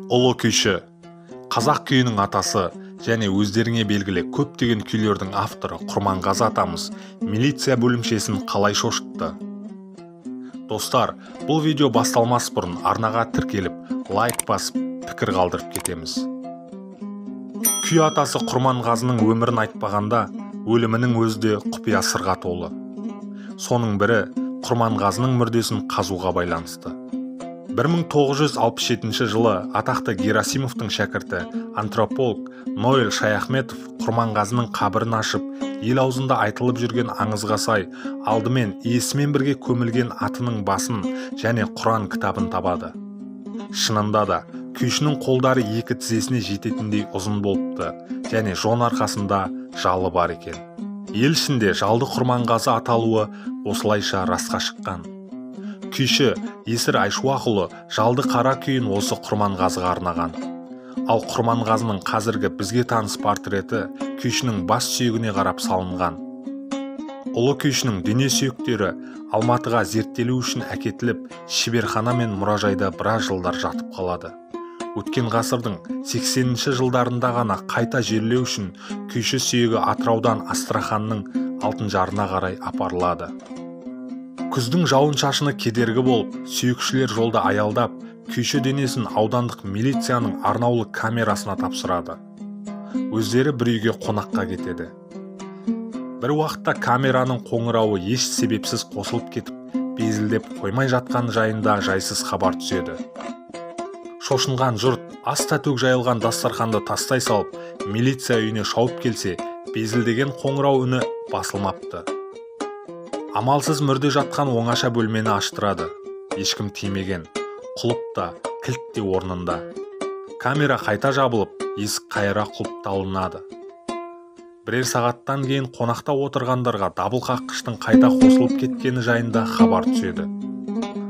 Ұлы күйші, қазақ күйінің атасы және өздеріңе белгілі көптеген күйлердің авторы Құрманғазы атамыз милиция бөлімшесін қалай шошытты? Достар, бұл видео басталмас бұрын арнаға тіркеліп, лайк басып, пікір қалдырып кетеміз. Күй атасы Құрманғазының өмірін айтпағанда, өлімінің өзі де құпия сырға толы. Соның бірі Құрманғазының мүрдесін қазуға байланысты. 1967 жылы атақты Герасимовтың шәкірті антрополог Ноэль Шаяхметов Құрманғазының қабірін ашып, ел аузында айтылып жүрген аңызға сай, алдымен иесімен бірге көмілген атының басын және Құран кітабын табады. Шынында да, күйшінің қолдары екі тізесіне жететіндей ұзын болыпты және жон арқасында жалы бар екен. Ел ішінде жалды Құрманғазы аталуы осылайша расқа шыққан. Күйші Есір Айшуақұлы жалды қара күйін осы Құрманғазыға арнаған. Ал Құрманғазының қазіргі бізге таныс портреті күйшінің бас сүйегіне қарап салынған. Ұлы күйшінің дене сүйектері Алматыға зерттелу үшін әкетіліп, шеберхана мен мұражайда біраз жылдар жатып қалады. Өткен ғасырдың 80-ші жылдарында ғана қайта жерлеу үшін күйші сүйегі Атыраудан Астраханның Алтынжарына қарай апарылады. Күздің жауын-шашыны кедергі болып, сүйекшілер жолда аялдап, күйші денесін аудандық милицияның арнаулы камерасына тапсырады. Өздері бір үйге қонаққа кетеді. Бір уақытта камераның қоңырауы еш себепсіз қосылып кетіп, безілдеп қоймай жатқан жайында жайсыз хабар түседі. Шошынған жұрт аста-төк жайылған дастарханды тастай салып, милиция үйіне шауып келсе, безілдеген қоңырау үні басылмапты. Амалсыз мүрде жатқан оңаша бөлмені аштырады. Ешкім тимеген, құлып та, кілт те орнында. Камера қайта жабылып, есік қайыра құлыпталынады. Бірер сағаттан кейін қонақта отырғандарға дабыл қаққыштың қайта қосылып кеткені жайында хабар түседі.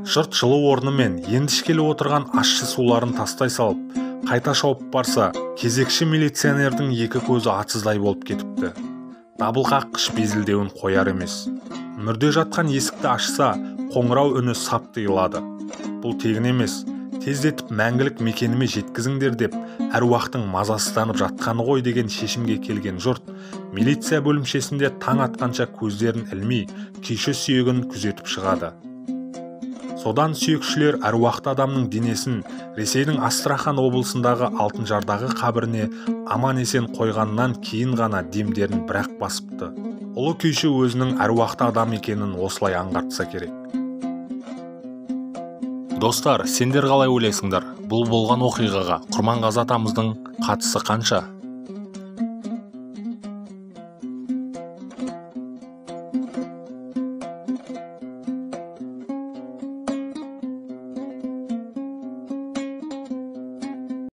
Жұрт жылы орны мен енді ішкелі отырған ащы суларын тастай салып, қайта шауып барса, кезекші милиционердің екі көзі атсыздай болып кетіпті. Дабыл қаққыш безілдеуін қояр емес. Мүрде жатқан есікті ашса, қоңырау үні сап тыйылады. Бұл тегін емес, тездетіп мәңгілік мекеніме жеткізіңдер деп, әруақтың мазасызданып жатқаны ғой деген шешімге келген жұрт, милиция бөлімшесінде таң атқанша көздерін ілмей, күйші сүйегін күзетіп шығады. Содан сүйекшілер әруақты адамның денесін Ресейдің Астрахан облысындағы Алтынжардағы қабіріне аман-есен қойғаннан кейін ғана демдерін бірақ басыпты. Ұлы күйші өзінің әруақты адам екенін осылай аңғартса керек. Достар, сендер қалай ойлайсыңдар? Бұл болған оқиғаға Құрманғазы атамыздың қатысы қанша?